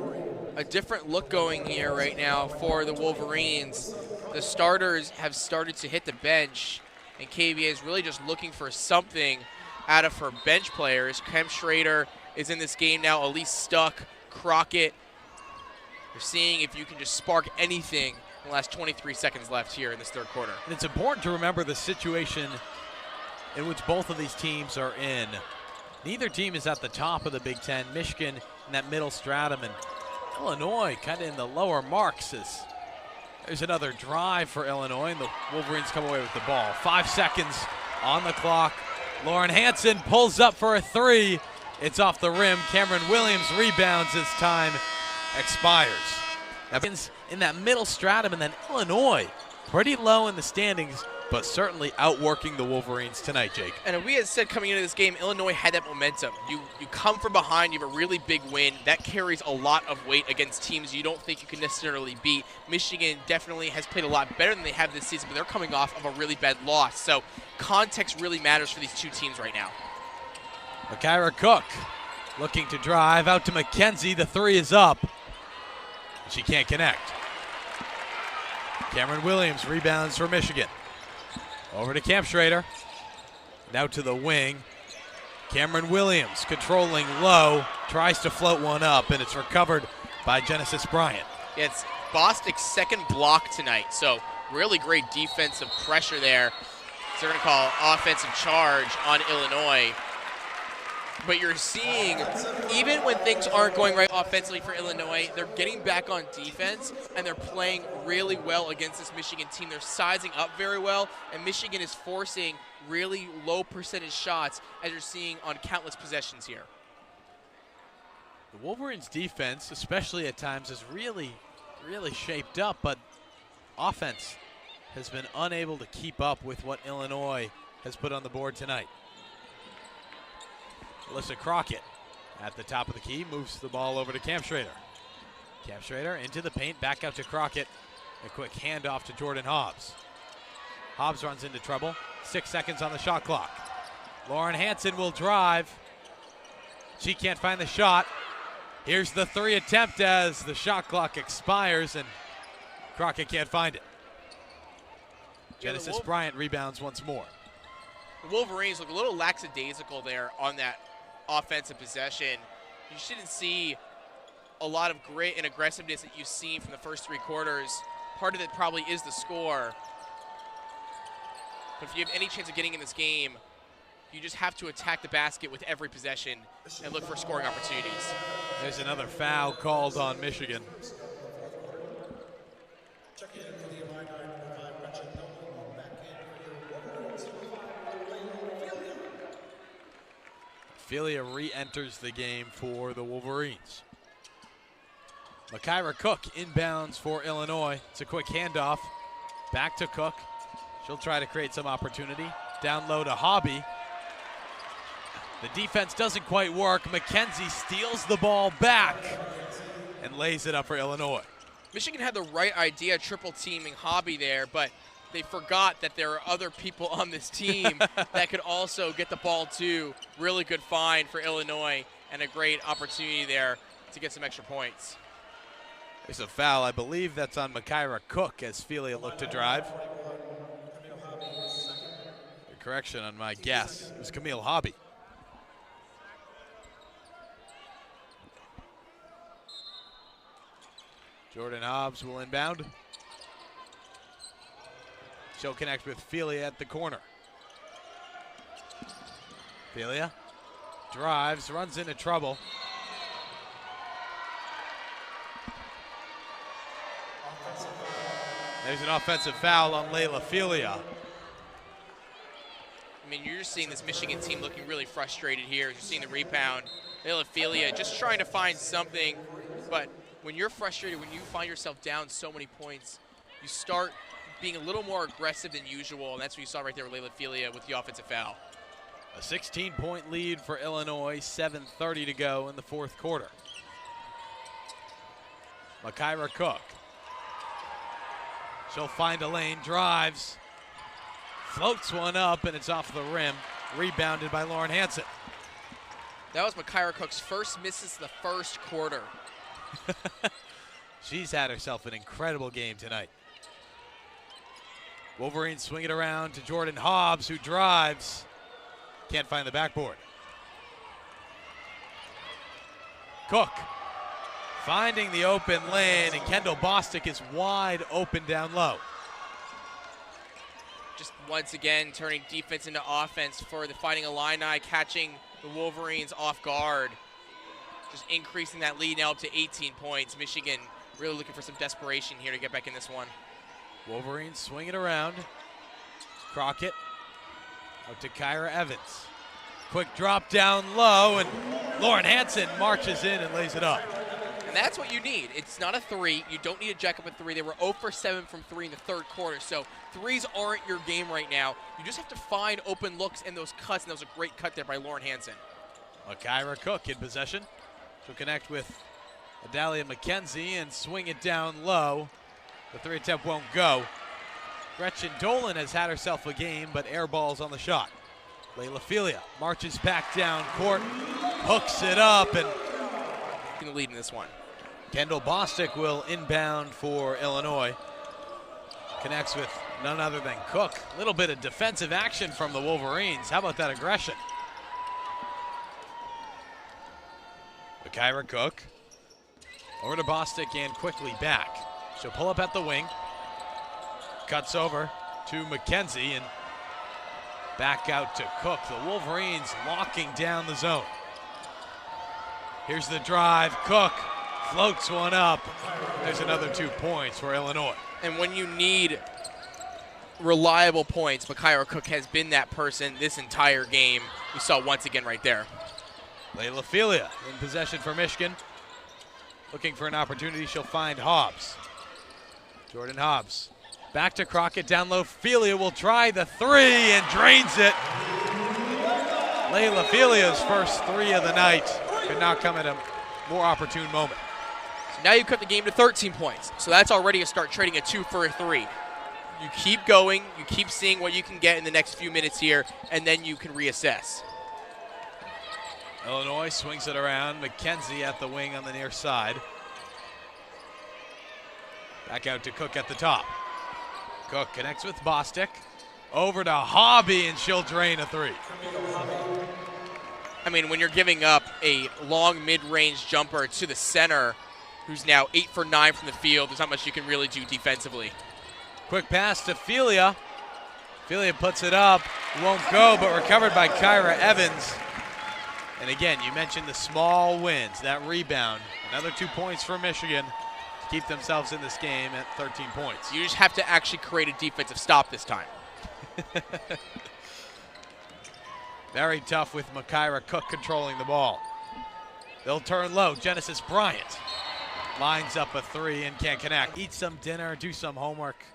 a different look going here right now for the Wolverines. The starters have started to hit the bench, and KBA is really just looking for something out of her bench players. Kampschroeder is in this game now. Elise Stuck, Crockett, You're seeing if you can just spark anything in the last 23 seconds left here in this third quarter. And it's important to remember the situation in which both of these teams are in. Neither team is at the top of the Big Ten. Michigan in that middle stratum, and Illinois kind of in the lower marks. There's another drive for Illinois, and the Wolverines come away with the ball. 5 seconds on the clock. Lauren Hansen pulls up for a three. It's off the rim. Cameron Williams rebounds as time expires. In that middle stratum, and then Illinois pretty low in the standings, but certainly outworking the Wolverines tonight, Jake. And we had said coming into this game, Illinois had that momentum. You come from behind, you have a really big win. That carries a lot of weight against teams you don't think you can necessarily beat. Michigan definitely has played a lot better than they have this season, but they're coming off of a really bad loss. So context really matters for these two teams right now. Makira Cook looking to drive out to McKenzie. The three is up. She can't connect. Cameron Williams rebounds for Michigan. Over to Camp Schrader. Now to the wing. Cameron Williams controlling low. Tries to float one up, and it's recovered by Genesis Bryant. Yeah, it's Bostic's second block tonight, so really great defensive pressure there. So they're going to call offensive charge on Illinois. But you're seeing, even when things aren't going right offensively for Illinois, they're getting back on defense, and they're playing really well against this Michigan team. They're sizing up very well, and Michigan is forcing really low percentage shots, as you're seeing on countless possessions here. The Wolverines' defense, especially at times, is really shaped up, but offense has been unable to keep up with what Illinois has put on the board tonight. Alyssa Crockett at the top of the key moves the ball over to Camp Schrader. Camp Schrader into the paint, back out to Crockett. A quick handoff to Jordan Hobbs. Hobbs runs into trouble. 6 seconds on the shot clock. Lauren Hansen will drive. She can't find the shot. Here's the three attempt as the shot clock expires, and Crockett can't find it. Genesis Bryant rebounds once more. The Wolverines look a little lackadaisical there on that offensive possession. You shouldn't see a lot of grit and aggressiveness that you've seen from the first three quarters. Part of it probably is the score. But if you have any chance of getting in this game, you just have to attack the basket with every possession and look for scoring opportunities. There's another foul called on Michigan. Ophelia re-enters the game for the Wolverines. Makira Cook inbounds for Illinois. It's a quick handoff. Back to Cook. She'll try to create some opportunity. Down low to Hobby. The defense doesn't quite work. McKenzie steals the ball back and lays it up for Illinois. Michigan had the right idea triple teaming Hobby there, but they forgot that there are other people on this team that could also get the ball too. Really good find for Illinois and a great opportunity there to get some extra points. There's a foul. I believe that's on Makira Cook as Ophelia looked to drive. A correction on my guess. It was Camille Hobby. Jordan Hobbs will inbound. She'll connect with Ophelia at the corner. Ophelia drives, runs into trouble. There's an offensive foul on Layla Ophelia. I mean, you're just seeing this Michigan team looking really frustrated here. You're seeing the rebound. Layla Ophelia just trying to find something, but when you're frustrated, when you find yourself down so many points, you start being a little more aggressive than usual, and that's what you saw right there with Layla Ophelia with the offensive foul. A 16-point lead for Illinois, 7:30 to go in the fourth quarter. Makira Cook. She'll find a lane, drives, floats one up, and it's off the rim. Rebounded by Lauren Hansen. That was Makira Cook's first misses the first quarter. She's had herself an incredible game tonight. Wolverines swing it around to Jordan Hobbs, who drives. Can't find the backboard. Cook finding the open lane, and Kendall Bostic is wide open down low. Just once again turning defense into offense for the Fighting Illini, catching the Wolverines off guard. Just increasing that lead now up to 18 points. Michigan really looking for some desperation here to get back in this one. Wolverines swing it around. Crockett out to Kyra Evans. Quick drop down low, and Lauren Hansen marches in and lays it up. And that's what you need. It's not a three. You don't need to jack up a three. They were 0 for 7 from 3 in the third quarter, so threes aren't your game right now. You just have to find open looks and those cuts, and that was a great cut there by Lauren Hansen. Kyra Cook in possession. She'll connect with Adalia McKenzie and swing it down low. The three attempt won't go. Gretchen Dolan has had herself a game, but air balls on the shot. Layla Filia marches back down court, hooks it up, and In the lead in this one. Kendall Bostic will inbound for Illinois. Connects with none other than Cook. A little bit of defensive action from the Wolverines. How about that aggression? Kyra Cook over to Bostic and quickly back. She'll pull up at the wing. Cuts over to McKenzie and back out to Cook. The Wolverines locking down the zone. Here's the drive. Cook floats one up. There's another 2 points for Illinois. And when you need reliable points, Kyra Cook has been that person this entire game. We saw once again right there. Layla Filia in possession for Michigan. Looking for an opportunity, she'll find Hobbs. Jordan Hobbs. Back to Crockett, down low. Filia will try the three and drains it. Layla Filia's first three of the night could not come at a more opportune moment. So now you cut the game to 13 points. So that's already a start trading a 2 for a 3. You keep going, you keep seeing what you can get in the next few minutes here, and then you can reassess. Illinois swings it around. McKenzie at the wing on the near side. Back out to Cook at the top. Cook connects with Bostic. Over to Hobby, and she'll drain a three. I mean, when you're giving up a long mid-range jumper to the center, who's now 8 for 9 from the field, there's not much you can really do defensively. Quick pass to Filia. Filia puts it up. Won't go, but recovered by Kyra Evans. And again, you mentioned the small wins, that rebound. Another 2 points for Michigan to keep themselves in this game at 13 points. You just have to actually create a defensive stop this time. Very tough with Kyra Cook controlling the ball. They'll turn low. Genesis Bryant lines up a three and can't connect. Eat some dinner, do some homework.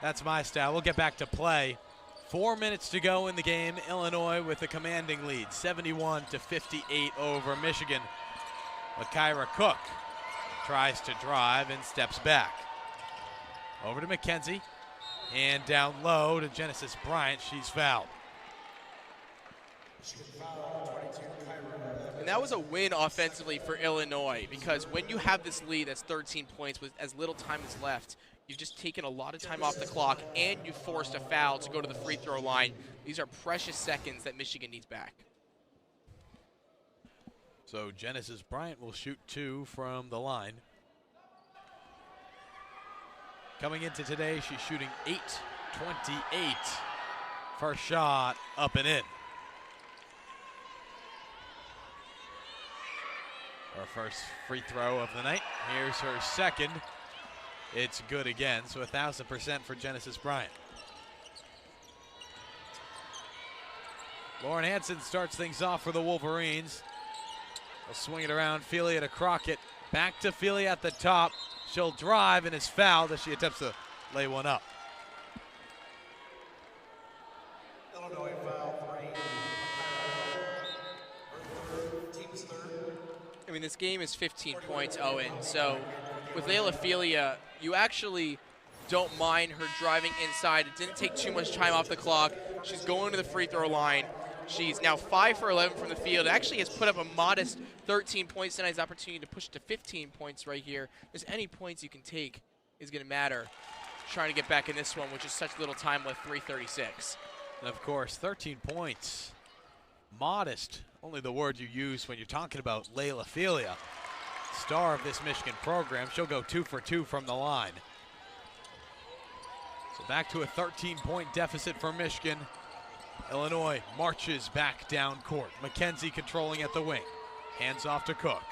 That's my style. We'll get back to play. 4 minutes to go in the game. Illinois with a commanding lead, 71-58 over Michigan. Kyra Cook tries to drive and steps back. Over to McKenzie and down low to Genesis Bryant. She's fouled. And that was a win offensively for Illinois, because when you have this lead that's 13 points with as little time as left, you've just taken a lot of time off the clock and you forced a foul to go to the free throw line. These are precious seconds that Michigan needs back. So Genesis Bryant will shoot 2 from the line. Coming into today, she's shooting 8-28. First shot up and in. Her first free throw of the night. Here's her second. It's good again, so 1,000% for Genesis Bryant. Lauren Hansen starts things off for the Wolverines. They'll swing it around. Filia to Crockett. Back to Filia at the top. She'll drive and is fouled as she attempts to lay one up. Illinois foul 3. Team's third. I mean, this game is 15 points, Owen. So with Layla Filia, you actually don't mind her driving inside. It didn't take too much time off the clock. She's going to the free throw line. She's now 5 for 11 from the field. Actually has put up a modest 13 points tonight. Has opportunity to push it to 15 points right here. Just any points you can take is going to matter. Trying to get back in this one, which is such little time left, 3:36. And of course, 13 points. Modest, only the word you use when you're talking about Layla Filia. star of this Michigan program. She'll go 2 for 2 from the line. So back to a 13-point deficit for Michigan. Illinois marches back down court. McKenzie controlling at the wing. Hands off to Cook.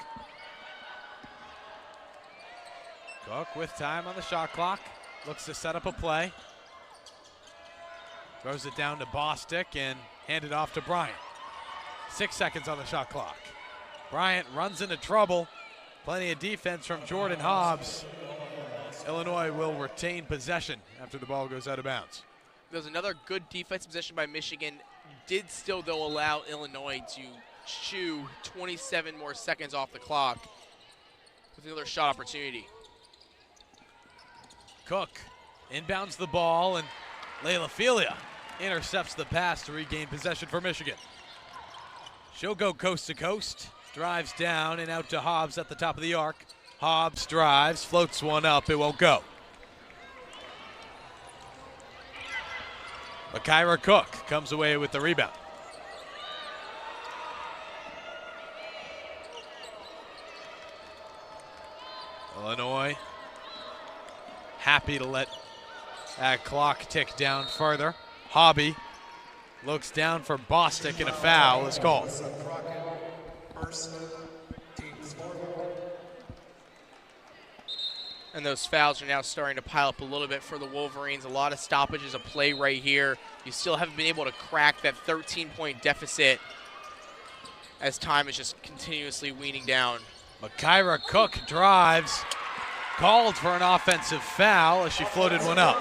Cook with time on the shot clock. Looks to set up a play. Throws it down to Bostic and handed off to Bryant. 6 seconds on the shot clock. Bryant runs into trouble. Plenty of defense from Jordan Hobbs. Illinois will retain possession after the ball goes out of bounds. There's another good defensive possession by Michigan. Did still, though, allow Illinois to chew 27 more seconds off the clock with another shot opportunity. Cook inbounds the ball, and Layla Filia intercepts the pass to regain possession for Michigan. She'll go coast to coast, drives down and out to Hobbs at the top of the arc. Hobbs drives, floats one up, it won't go. Makira Cook comes away with the rebound. Illinois happy to let that clock tick down further. Hobby looks down for Bostic and a foul is called. And those fouls are now starting to pile up a little bit for the Wolverines. A lot of stoppages of play right here. You still haven't been able to crack that 13-point deficit as time is just continuously weaning down. Makira Cook drives, called for an offensive foul as she floated one up.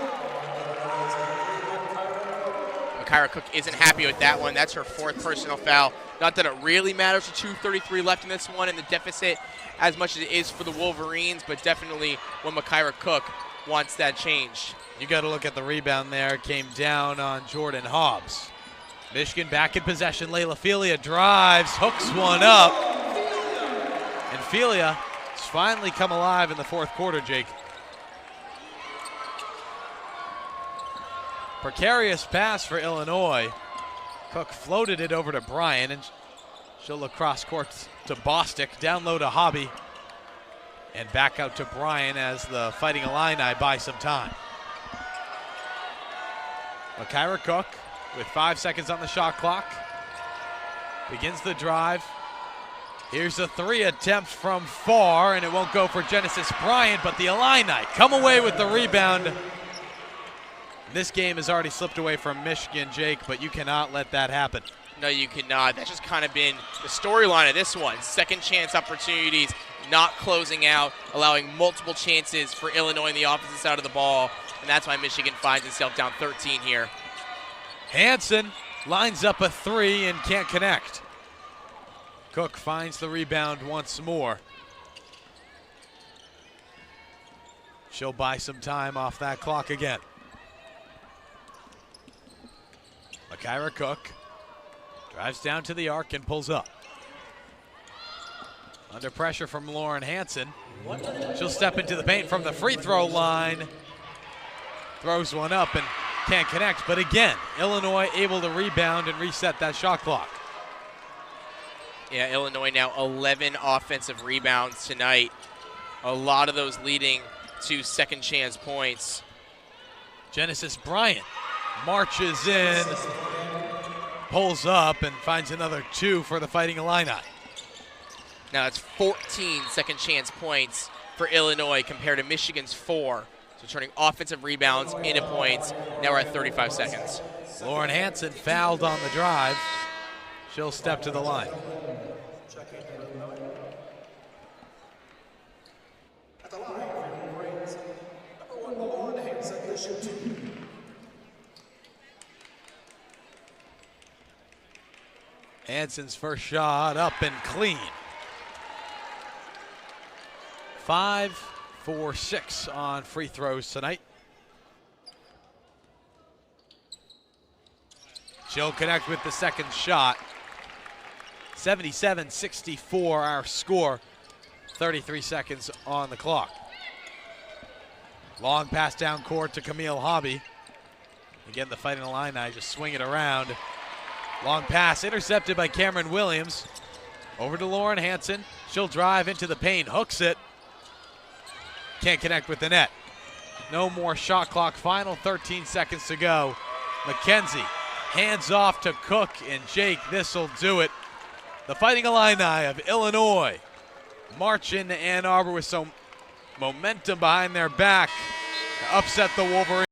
Makira Cook isn't happy with that one. That's her 4th personal foul. Not that it really matters with 2:33 left in this one and the deficit as much as it is for the Wolverines, but definitely when Makira Cook wants that changed. You got to look at the rebound there. It came down on Jordan Hobbs. Michigan back in possession. Layla Filia drives, hooks one up. And Filia has finally come alive in the 4th quarter, Jake. Precarious pass for Illinois. Cook floated it over to Bryan, and she'll look cross court to Bostic, down low to Hobby, and back out to Bryan as the Fighting Illini buy some time. Makira Cook with 5 seconds on the shot clock. Begins the drive. Here's a 3 attempt from far, and it won't go for Genesis Bryant, but the Illini come away with the rebound. This game has already slipped away from Michigan, Jake, but you cannot let that happen. No, you cannot. That's just kind of been the storyline of this one. Second chance opportunities, not closing out, allowing multiple chances for Illinois on the opposite side of the ball, and that's why Michigan finds itself down 13 here. Hansen lines up a 3 and can't connect. Cook finds the rebound once more. She'll buy some time off that clock again. Makira Cook drives down to the arc and pulls up. Under pressure from Lauren Hansen. She'll step into the paint from the free throw line. Throws one up and can't connect, but again, Illinois able to rebound and reset that shot clock. Yeah, Illinois now 11 offensive rebounds tonight. A lot of those leading to second chance points. Genesis Bryant marches in, pulls up, and finds another 2 for the Fighting Illini. Now that's 14 second chance points for Illinois compared to Michigan's 4. So turning offensive rebounds into points. Now we're at 35 seconds. Lauren Hansen fouled on the drive. She'll step to the line. At the line for your Wolverines, number 1, Lauren Hansen, the shooting. Hansen's first shot up and clean. 5 for 6 on free throws tonight. She'll connect with the second shot. 77-64 our score. 33 seconds on the clock. Long pass down court to Camille Hobby. Again, the Fighting Illini just swing it around. Long pass intercepted by Cameron Williams. Over to Lauren Hansen. She'll drive into the paint, hooks it. Can't connect with the net. No more shot clock, final 13 seconds to go. McKenzie hands off to Cook, and Jake, this'll do it. The Fighting Illini of Illinois march into Ann Arbor with some momentum behind their back to upset the Wolverines.